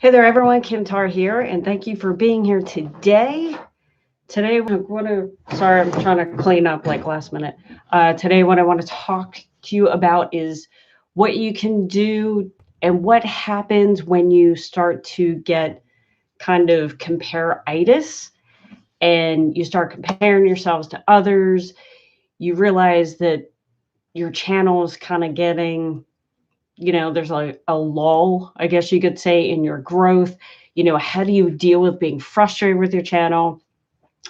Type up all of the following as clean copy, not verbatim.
Hey there, everyone. Kim Tarr here, and thank you for being here today. Today, sorry, I'm trying to clean up like last minute. Today, what I want to talk to you about is what you can do and what happens when you start to get kind of compare-itis and you start comparing yourselves to others. You realize that your channel is kind of getting there's a lull, I guess you could say, in your growth. How do you deal with being frustrated with your channel?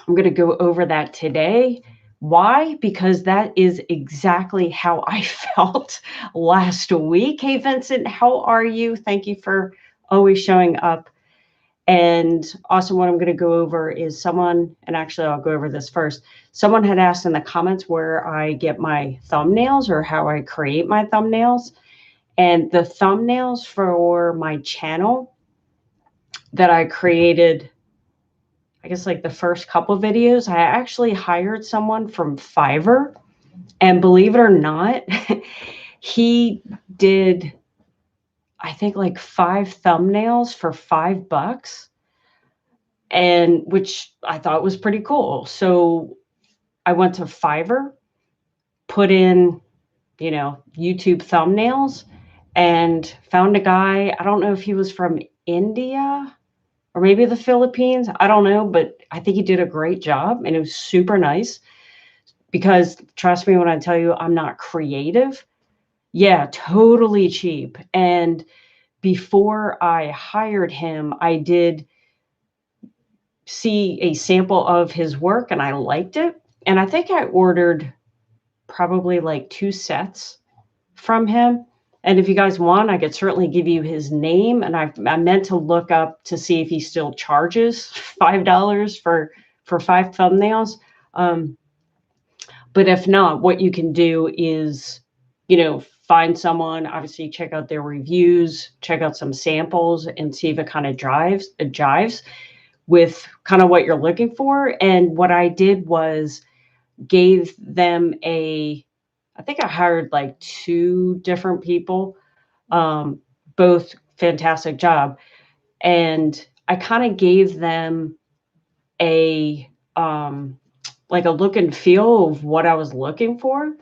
I'm going to go over that today. Why? Because that is exactly how I felt last week. Hey, Vincent, how are you? Thank you for always showing up. And also, what I'm going to go over is and actually, I'll go over this first. Someone had asked in the comments where I get my thumbnails or how I create my thumbnails. And the thumbnails for my channel that I created, I guess like the first couple videos, I actually hired someone from Fiverr. And believe it or not, he did, I think, like 5 thumbnails for $5, and which I thought was pretty cool. So I went to Fiverr, put in, YouTube thumbnails, and found a guy. I don't know if he was from India or maybe the Philippines. I don't know, but I think he did a great job and it was super nice because trust me when I tell you I'm not creative. Yeah, totally cheap. And before I hired him, I did see a sample of his work and I liked it. And I think I ordered probably like 2 sets from him. And if you guys want, I could certainly give you his name. And I meant to look up to see if he still charges $5 for 5 thumbnails. But if not, what you can do is, find someone, obviously check out their reviews, check out some samples and see if it kind of jives with kind of what you're looking for. And what I did was gave them I think I hired like 2 different people, both fantastic job. And I kind of gave them a, like a look and feel of what I was looking for.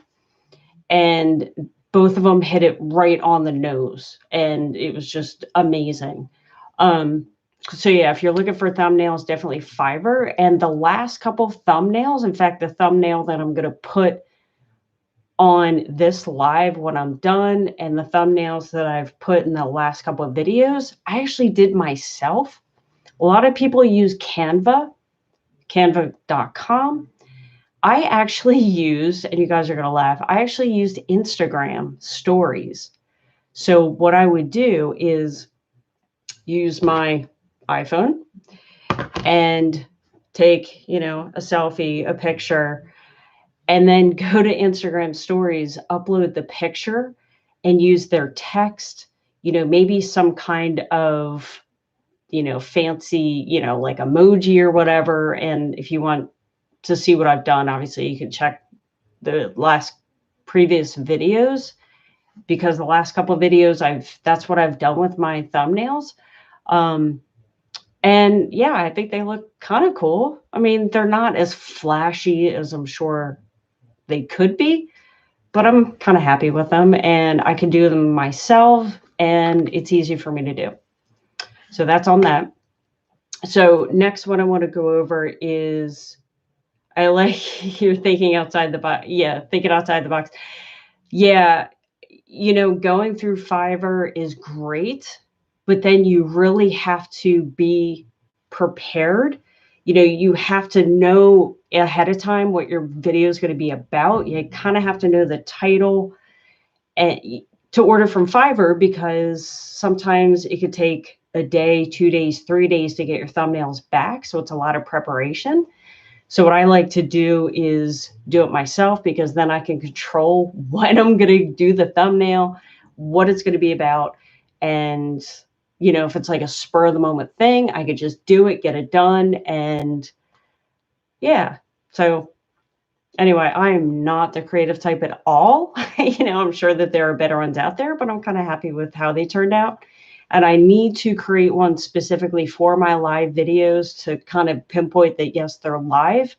And both of them hit it right on the nose. And it was just amazing. So yeah, if you're looking for thumbnails, definitely Fiverr. And the last couple thumbnails, in fact, the thumbnail that I'm going to put on this live when I'm done and the thumbnails that I've put in the last couple of videos, I actually did myself. A lot of people use canva.com. I actually used, and you guys are going to laugh, I actually used Instagram stories. So what I would do is use my iPhone and take, a selfie, a picture, and then go to Instagram stories, upload the picture and use their text, maybe some kind of, fancy, like emoji or whatever. And if you want to see what I've done, obviously you can check the last previous videos because the last couple of videos that's what I've done with my thumbnails. And yeah, I think they look kind of cool. I mean, they're not as flashy as I'm sure they could be, but I'm kind of happy with them and I can do them myself and it's easy for me to do. So that's on that. So next, what I want to go over is I like you're thinking outside the box. Yeah, thinking outside the box. Yeah, going through Fiverr is great, but then you really have to be prepared. You have to know ahead of time what your video is going to be about. You kind of have to know the title and to order from Fiverr because sometimes it could take a day, 2 days, 3 days to get your thumbnails back. So it's a lot of preparation. So what I like to do is do it myself because then I can control when I'm going to do the thumbnail, what it's going to be about. And, if it's like a spur of the moment thing, I could just do it, get it done. And yeah, so anyway, I am not the creative type at all. I'm sure that there are better ones out there, but I'm kind of happy with how they turned out. And I need to create one specifically for my live videos to kind of pinpoint that, yes, they're live.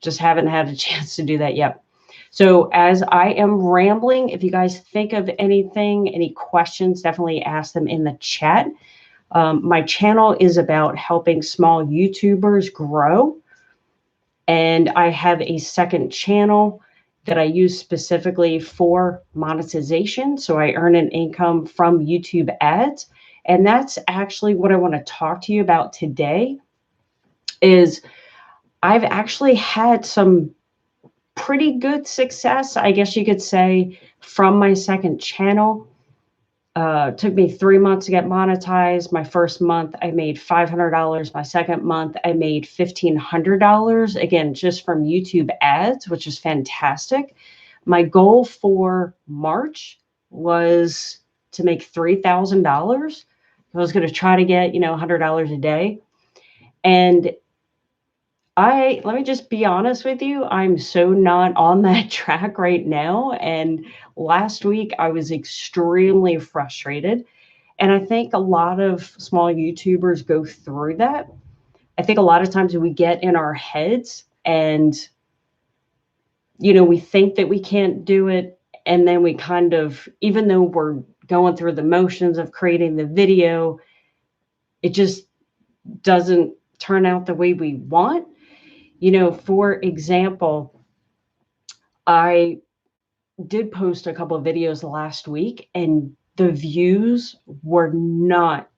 Just haven't had a chance to do that yet. So as I am rambling, if you guys think of anything, any questions, definitely ask them in the chat. My channel is about helping small YouTubers grow. And I have a second channel that I use specifically for monetization. So I earn an income from YouTube ads. And that's actually what I want to talk to you about today is I've actually had some pretty good success, I guess you could say, from my second channel. Took me 3 months to get monetized. My first month, I made $500. My second month, I made $1,500. Again, just from YouTube ads, which is fantastic. My goal for March was to make $3,000. I was going to try to get, $100 a day. And let me just be honest with you, I'm so not on that track right now. And last week I was extremely frustrated. And I think a lot of small YouTubers go through that. I think a lot of times we get in our heads and, we think that we can't do it. And then we kind of, even though we're going through the motions of creating the video, it just doesn't turn out the way we want. For example, I did post a couple of videos last week and the views were not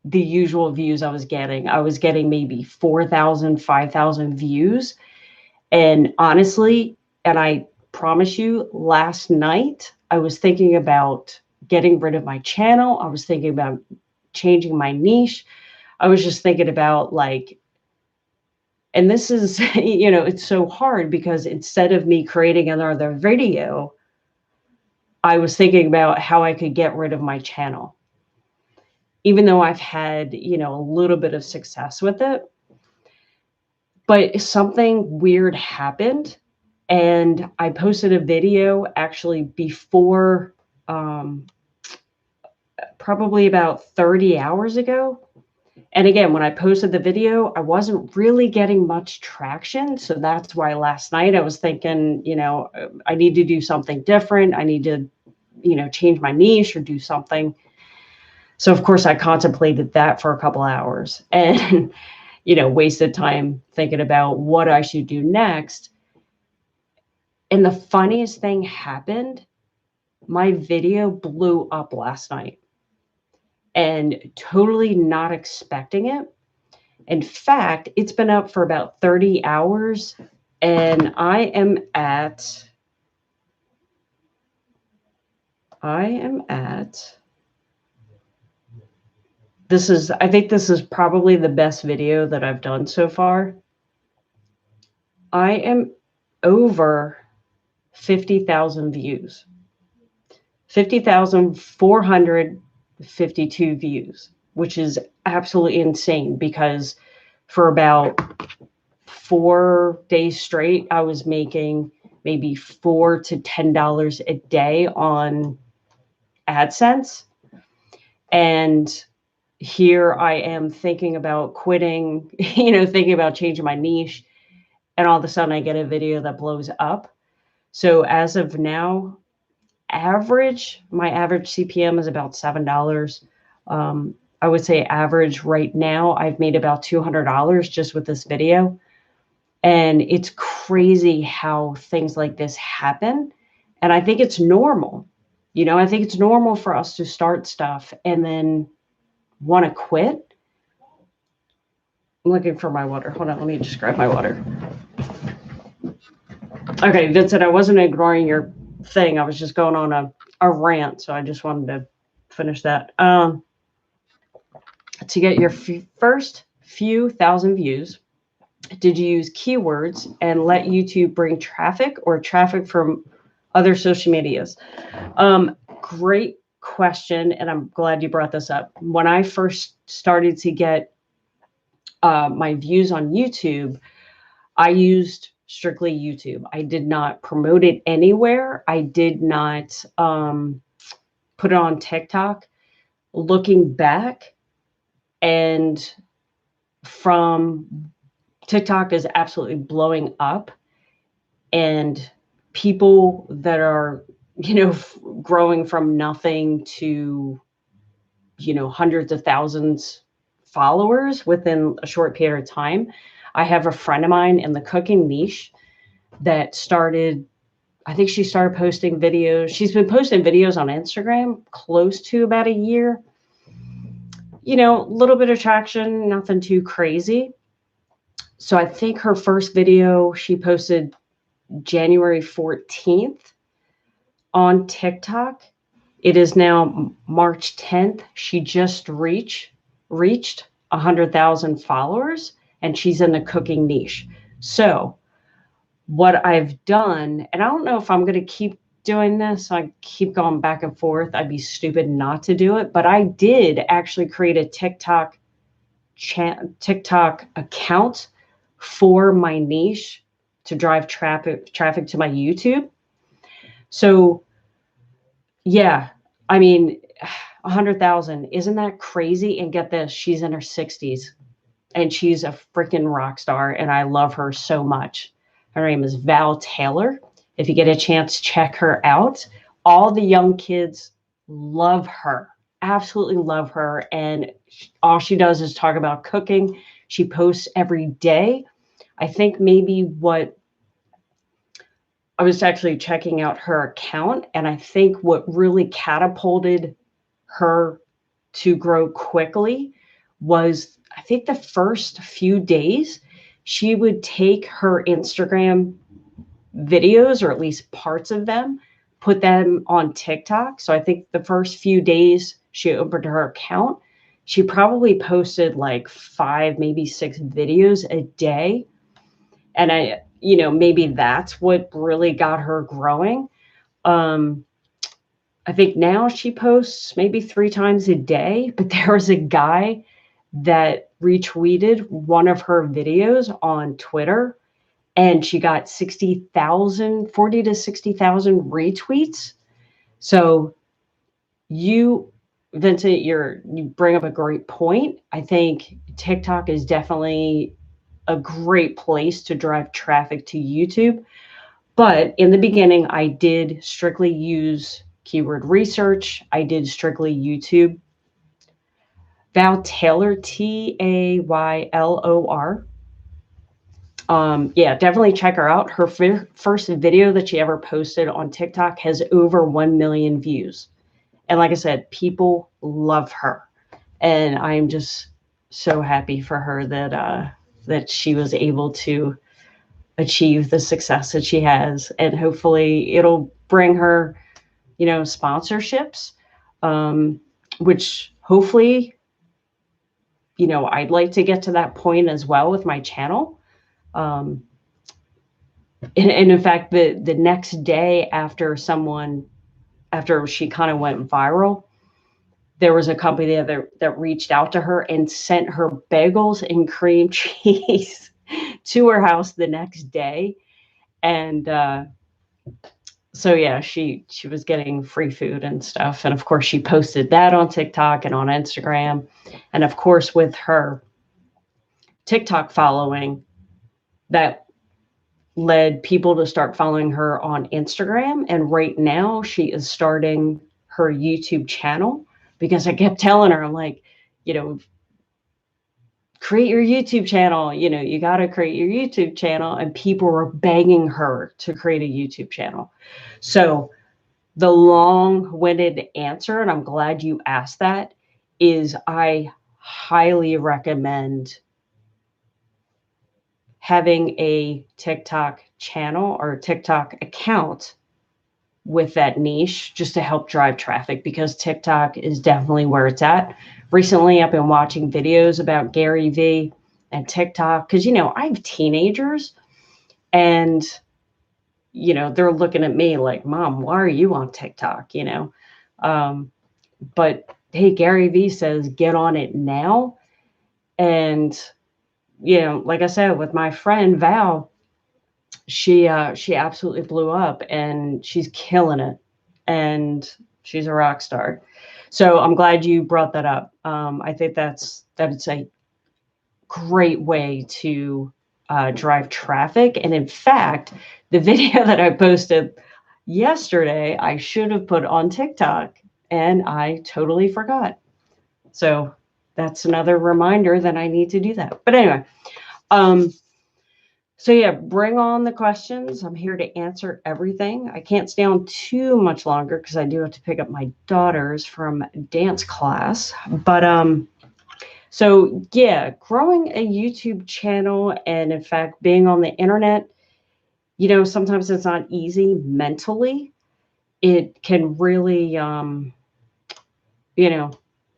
the usual views I was getting. I was getting maybe 4,000, 5,000 views. And honestly, and I promise you, last night, I was thinking about getting rid of my channel. I was thinking about changing my niche. I was just thinking about and this is, it's so hard because instead of me creating another video, I was thinking about how I could get rid of my channel. Even though I've had, a little bit of success with it, but something weird happened. And I posted a video actually before, probably about 30 hours ago. And again, when I posted the video, I wasn't really getting much traction. So that's why last night I was thinking, I need to do something different. I need to, change my niche or do something. So of course I contemplated that for a couple hours and, wasted time thinking about what I should do next. And the funniest thing happened. My video blew up last night and totally not expecting it. In fact, it's been up for about 30 hours and I am at, I think this is probably the best video that I've done so far. I am over 50,000 views, 50,452 views, which is absolutely insane because for about 4 days straight, I was making maybe $4 to $10 a day on AdSense. And here I am thinking about quitting, thinking about changing my niche. And all of a sudden I get a video that blows up. So as of now, my average CPM is about $7. I would say average right now, I've made about $200 just with this video. And it's crazy how things like this happen. And I think it's normal. I think it's normal for us to start stuff and then want to quit. I'm looking for my water. Hold on, let me just grab my water. Okay, Vincent, I wasn't ignoring your thing. I was just going on a rant, so I just wanted to finish that. To get your first few thousand views, did you use keywords and let YouTube bring traffic or traffic from other social medias? Great question, and I'm glad you brought this up. When I first started to get my views on YouTube, I used strictly YouTube. I did not promote it anywhere. I did not put it on TikTok. looking back, and from TikTok is absolutely blowing up, and people that are, growing from nothing to, hundreds of thousands followers within a short period of time. I have a friend of mine in the cooking niche that started, I think she started posting videos. She's been posting videos on Instagram close to about a year. A little bit of traction, nothing too crazy. So I think her first video she posted January 14th on TikTok. It is now March 10th. She just reached 100,000 followers, and she's in the cooking niche. So what I've done, and I don't know if I'm going to keep doing this. I keep going back and forth. I'd be stupid not to do it, but I did actually create a TikTok account for my niche to drive traffic to my YouTube. So yeah, I mean, 100,000, isn't that crazy? And get this, she's in her 60s and she's a freaking rock star, and I love her so much. Her name is Val Taylor. If you get a chance, check her out. All the young kids love her, absolutely love her. And all she does is talk about cooking. She posts every day. I think maybe what I was actually checking out her account, and I think what really catapulted her to grow quickly was, I think the first few days, she would take her Instagram videos, or at least parts of them, put them on TikTok. So I think the first few days she opened her account, she probably posted like 5, maybe 6 videos a day. And maybe that's what really got her growing. I think now she posts maybe 3 times a day, but there was a guy that retweeted one of her videos on Twitter, and she got 40 to 60,000 retweets. So Vincent, you bring up a great point. I think TikTok is definitely a great place to drive traffic to YouTube. But in the beginning, I did strictly use keyword research. I did strictly YouTube. Val Taylor, Taylor. Yeah, definitely check her out. Her first video that she ever posted on TikTok has over 1 million views. And like I said, people love her. And I'm just so happy for her that she was able to achieve the success that she has. And hopefully it'll bring her, sponsorships, which hopefully, I'd like to get to that point as well with my channel. And in fact, the next day after she kind of went viral, there was a company that reached out to her and sent her bagels and cream cheese to her house the next day. And so yeah, she was getting free food and stuff. And of course she posted that on TikTok and on Instagram. And of course with her TikTok following, that led people to start following her on Instagram. And right now she is starting her YouTube channel, because I kept telling her, I'm like, create your YouTube channel. You got to create your YouTube channel. And people were begging her to create a YouTube channel. So the long-winded answer, and I'm glad you asked that, is I highly recommend having a TikTok channel or a TikTok account with that niche, just to help drive traffic, because TikTok is definitely where it's at. Recently, I've been watching videos about Gary Vee and TikTok, because, I have teenagers, and, they're looking at me like, Mom, why are you on TikTok? But hey, Gary Vee says, get on it now. And, like I said, with my friend Val, she absolutely blew up, and she's killing it. And She's a rock star. So I'm glad you brought that up. I think that's a great way to drive traffic. And in fact, the video that I posted yesterday, I should have put on TikTok and I totally forgot. So that's another reminder that I need to do that. But anyway, so yeah, bring on the questions. I'm here to answer everything. I can't stay on too much longer because I do have to pick up my daughters from dance class. But so yeah, growing a YouTube channel and in fact being on the internet, sometimes it's not easy mentally. It can really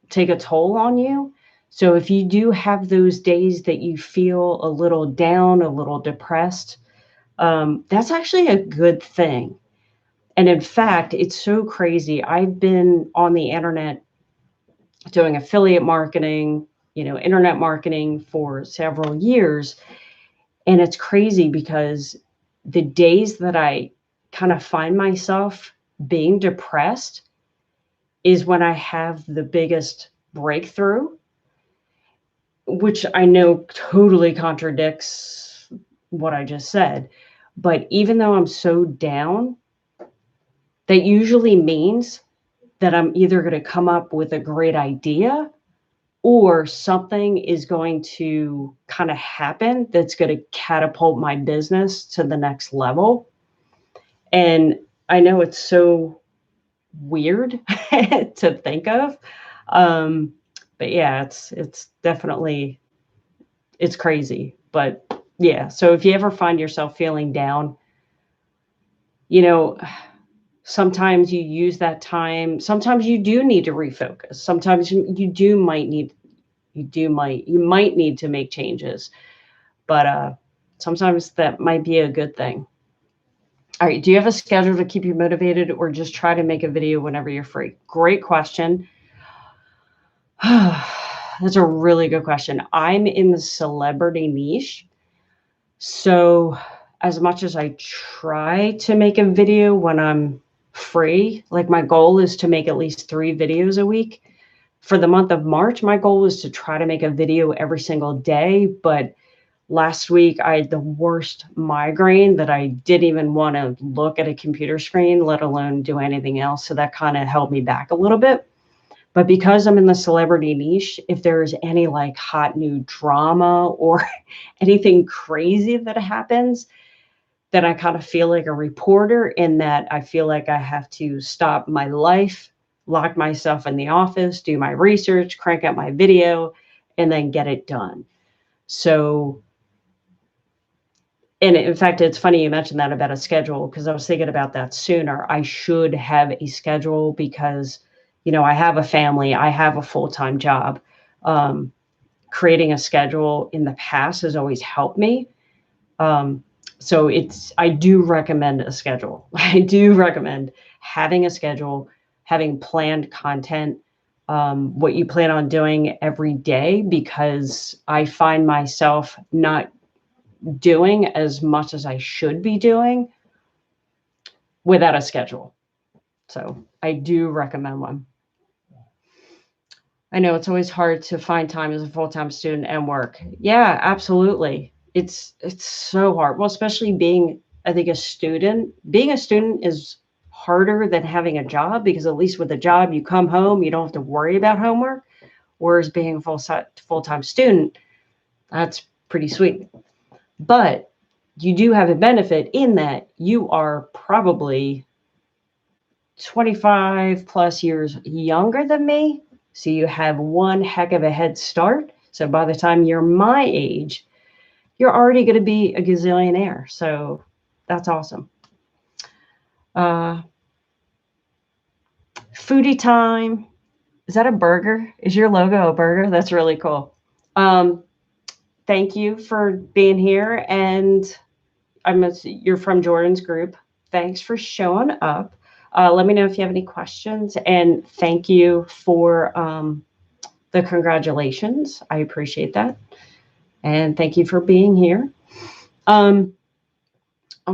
take a toll on you. So if you do have those days that you feel a little down, a little depressed, that's actually a good thing. And in fact, it's so crazy. I've been on the internet doing affiliate marketing, internet marketing for several years. And it's crazy because the days that I kind of find myself being depressed is when I have the biggest breakthrough, which I know totally contradicts what I just said. But even though I'm so down, that usually means that I'm either going to come up with a great idea or something is going to kind of happen that's going to catapult my business to the next level. And I know it's so weird to think of. But yeah, it's definitely, it's crazy. But yeah, so if you ever find yourself feeling down, sometimes you use that time. Sometimes you do need to refocus. Sometimes you might need to make changes, but sometimes that might be a good thing. All right. Do you have a schedule to keep you motivated or just try to make a video whenever you're free? Great question. That's a really good question. I'm in the celebrity niche. So as much as I try to make a video when I'm free, like my goal is to make at least 3 videos a week. For the month of March, my goal was to try to make a video every single day. But last week, I had the worst migraine that I didn't even want to look at a computer screen, let alone do anything else. So that kind of held me back a little bit. But because I'm in the celebrity niche, if there's any like hot new drama or anything crazy that happens, then I kind of feel like a reporter in that I feel like I have to stop my life, lock myself in the office, do my research, crank out my video, and then get it done. So, and in fact, it's funny you mentioned that about a schedule because I was thinking about that sooner. I should have a schedule because, I have a family, I have a full-time job. Creating a schedule in the past has always helped me. So I do recommend a schedule. I do recommend having a schedule, having planned content, what you plan on doing every day, because I find myself not doing as much as I should be doing without a schedule. So I do recommend one. I know it's always hard to find time as a full-time student and work. Yeah, absolutely. It's so hard. Well, especially being, I think, a student. Being a student is harder than having a job because at least with a job, you come home, you don't have to worry about homework. Whereas being a full-time student, that's pretty sweet. But you do have a benefit in that you are probably 25 plus years younger than me. So you have one heck of a head start. So by the time you're my age, you're already going to be a gazillionaire. So that's awesome. Foodie time. Is that a burger? Is your logo a burger? That's really cool. Thank you for being here. And you're from Jordan's group. Thanks for showing up. Let me know if you have any questions. And thank you for the congratulations. I appreciate that. And thank you for being here. I'm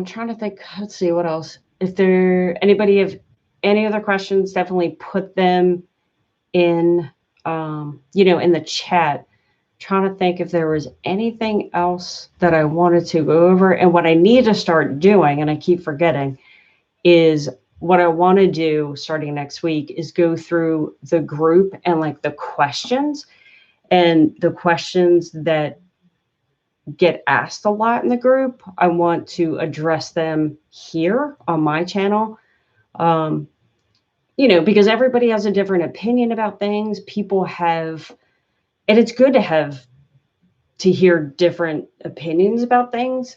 trying to think, let's see what else. If anybody have any other questions, definitely put them in, in the chat. Trying to think if there was anything else that I wanted to go over. And what I need to start doing, and I keep forgetting, is what I want to do starting next week is go through the group and like the questions that get asked a lot in the group. I want to address them here on my channel. Because everybody has a different opinion about things. And it's good to hear different opinions about things.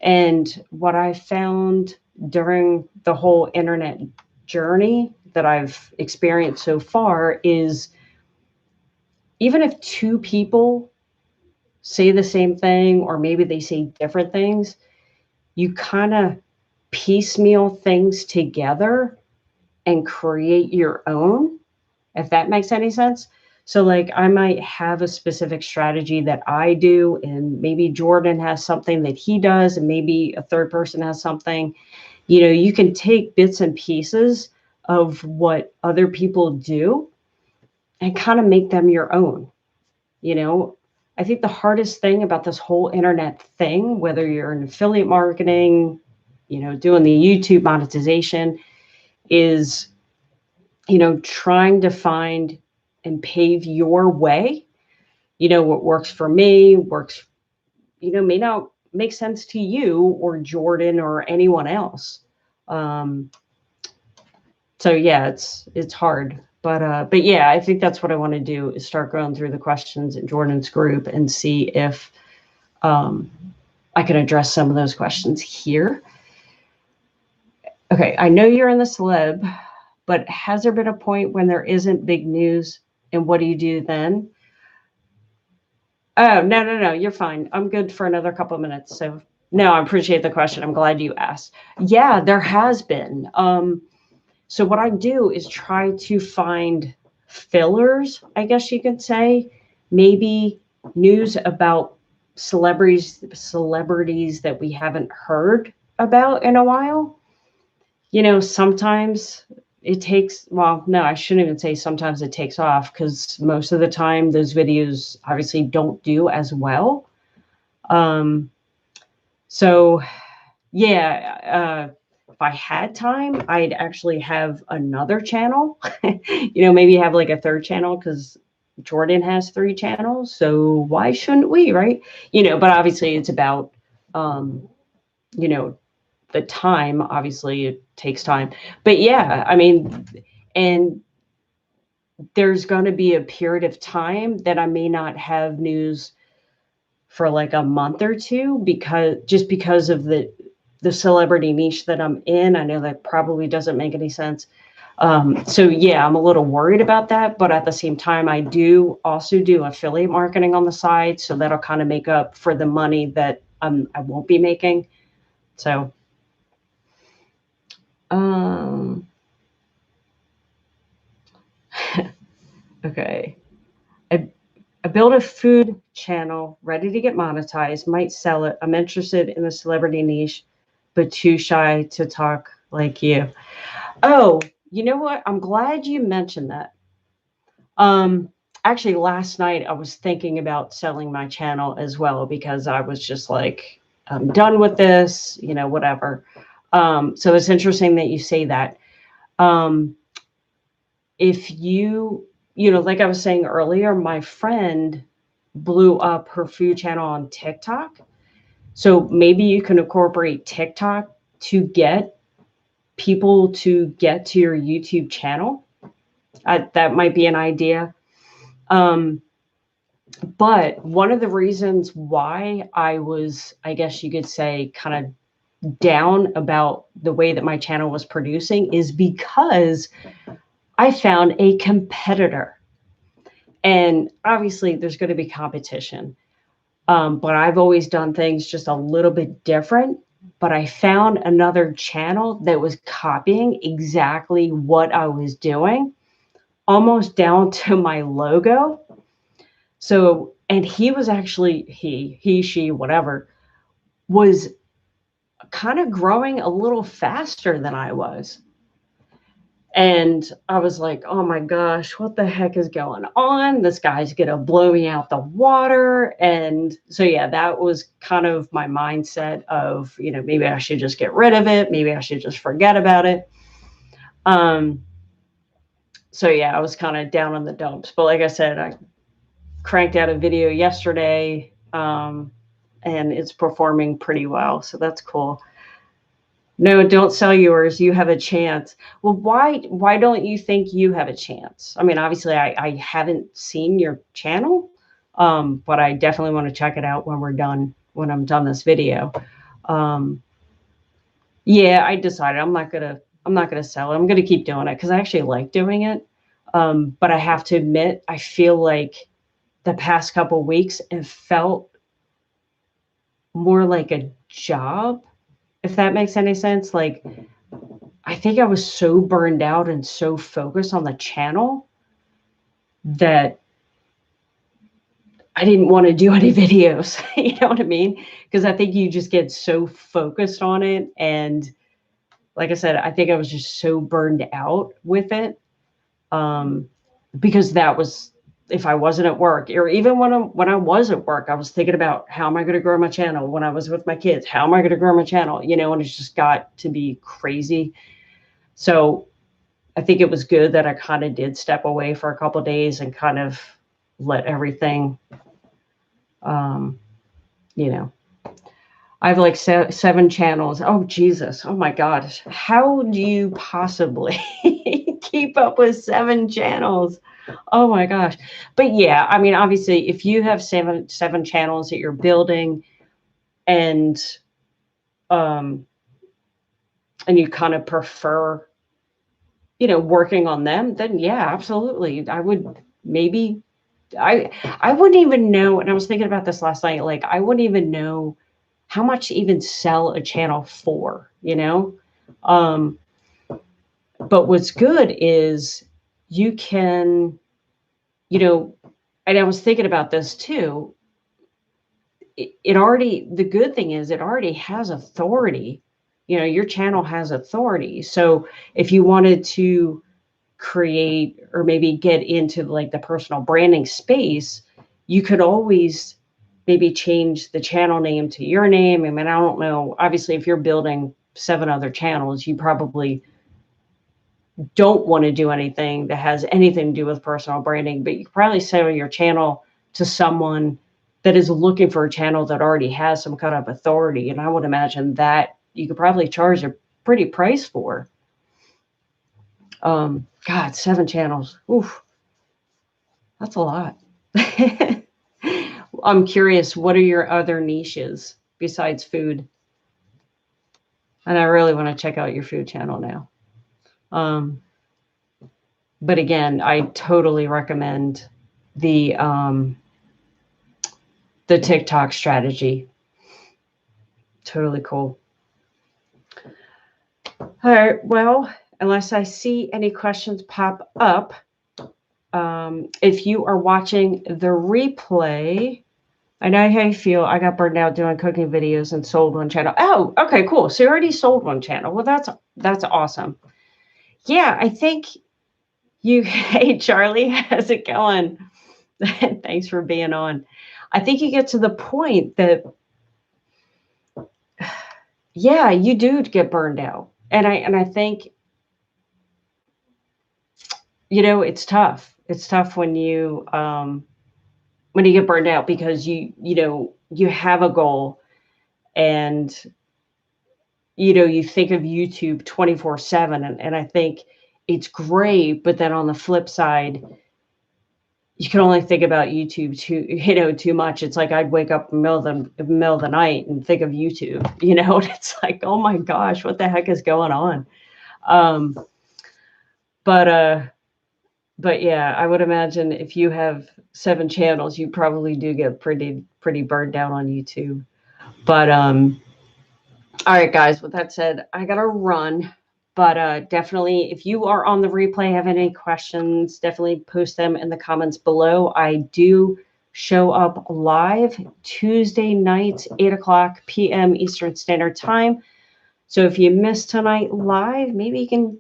And what I found during the whole internet journey that I've experienced so far is even if two people say the same thing, or maybe they say different things, you kind of piecemeal things together and create your own, if that makes any sense. So like I might have a specific strategy that I do, and maybe Jordan has something that he does, and maybe a third person has something. You can take bits and pieces of what other people do and kind of make them your own. I think the hardest thing about this whole internet thing, whether you're in affiliate marketing, doing the YouTube monetization, is, trying to find and pave your way. What works for me may not make sense to you or Jordan or anyone else. So yeah, it's hard, but yeah, I think that's what I want to do is start going through the questions in Jordan's group and see if I can address some of those questions here. Okay, I know you're in the celeb, but has there been a point when there isn't big news, and what do you do then? Oh, no, you're fine. I'm good for another couple of minutes. So no, I appreciate the question. I'm glad you asked. Yeah, there has been. So what I do is try to find fillers, I guess you could say, maybe news about celebrities that we haven't heard about in a while. Sometimes it takes, well, no, I shouldn't even say sometimes it takes off, because most of the time those videos obviously don't do as well. So yeah, if I had time, I'd actually have another channel, maybe have like a third channel, because Jordan has 3 channels. So why shouldn't we, right? But obviously it's about, the time. Obviously it takes time, but yeah, I mean, and there's going to be a period of time that I may not have news for like a month or two, because of the celebrity niche that I'm in. I know that probably doesn't make any sense. So yeah, I'm a little worried about that, but at the same time, I do also do affiliate marketing on the side. So that'll kind of make up for the money that I won't be making. So, okay. I built a food channel ready to get monetized, might sell it. I'm interested in the celebrity niche, but too shy to talk like you. Oh, you know what? I'm glad you mentioned that. Actually, last night I was thinking about selling my channel as well, because I was just like, I'm done with this, whatever. So it's interesting that you say that. If like I was saying earlier, my friend blew up her food channel on TikTok. So maybe you can incorporate TikTok to get people to get to your YouTube channel. That might be an idea. But one of the reasons why I was, I guess you could say, kind of down about the way that my channel was producing is because I found a competitor. And obviously there's going to be competition. But I've always done things just a little bit different. But I found another channel that was copying exactly what I was doing, almost down to my logo. So, and he was actually, she, whatever, was kind of growing a little faster than I was. And I was like, oh my gosh, what the heck is going on? This guy's going to blow me out the water. And so, yeah, that was kind of my mindset of, maybe I should just get rid of it. Maybe I should just forget about it. So, yeah, I was kind of down in the dumps. But like I said, I cranked out a video yesterday, and it's performing pretty well. So that's cool. No, don't sell yours. You have a chance. Well, why don't you think you have a chance? I mean, obviously I haven't seen your channel, but I definitely want to check it out when I'm done this video. Yeah, I decided I'm not gonna sell it. I'm gonna keep doing it because I actually like doing it. But I have to admit, I feel like the past couple weeks it felt more like a job, if that makes any sense. Like, I think I was so burned out and so focused on the channel that I didn't want to do any videos. You know what I mean? Because I think you just get so focused on it. And like I said, I think I was just so burned out with it. Because that was, if I wasn't at work, or even when I was at work, I was thinking about how am I going to grow my channel. When I was with my kids, how am I going to grow my channel? And it's just got to be crazy. So I think it was good that I kind of did step away for a couple of days and kind of let everything, I have like 7 channels. Oh, Jesus. Oh my gosh. How do you possibly keep up with 7 channels? Oh my gosh. But yeah, I mean, obviously if you have seven channels that you're building and you kind of prefer, working on them, then yeah, absolutely. I would maybe, I wouldn't even know. And I was thinking about this last night. Like, I wouldn't even know how much to even sell a channel for, but what's good is you can, and I was thinking about this too. It already, the good thing is it already has authority. Your channel has authority. So if you wanted to create or maybe get into like the personal branding space, you could always maybe change the channel name to your name. I mean, I don't know. Obviously, if you're building 7 other channels, you probably don't want to do anything that has anything to do with personal branding, but you could probably sell your channel to someone that is looking for a channel that already has some kind of authority. And I would imagine that you could probably charge a pretty price for. God, 7 channels. Oof. That's a lot. I'm curious, what are your other niches besides food? And I really want to check out your food channel now. But again, I totally recommend the TikTok strategy. Totally cool. All right. Well, unless I see any questions pop up, if you are watching the replay, I know how you feel. I got burned out doing cooking videos and sold one channel. Oh, okay, cool. So you already sold one channel. Well, that's awesome. Yeah, I think you, hey, Charlie, how's it going? Thanks for being on. I think you get to the point that, yeah, you do get burned out. And I think, it's tough. It's tough when you get burned out because you have a goal and, you think of YouTube 24/7. And I think it's great. But then on the flip side, you can only think about YouTube too much. It's like I'd wake up in the middle of the night and think of YouTube, and it's like, oh my gosh, what the heck is going on? But yeah, I would imagine if you have 7 channels, you probably do get pretty burned down on YouTube. But all right, guys, with that said, I gotta run. But definitely, if you are on the replay, have any questions, definitely post them in the comments below. I do show up live Tuesday nights, 8 p.m. Eastern Standard Time. So if you missed tonight live, maybe you can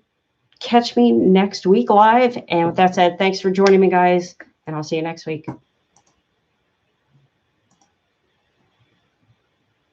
catch me next week live. And with that said, thanks for joining me, guys, and I'll see you next week.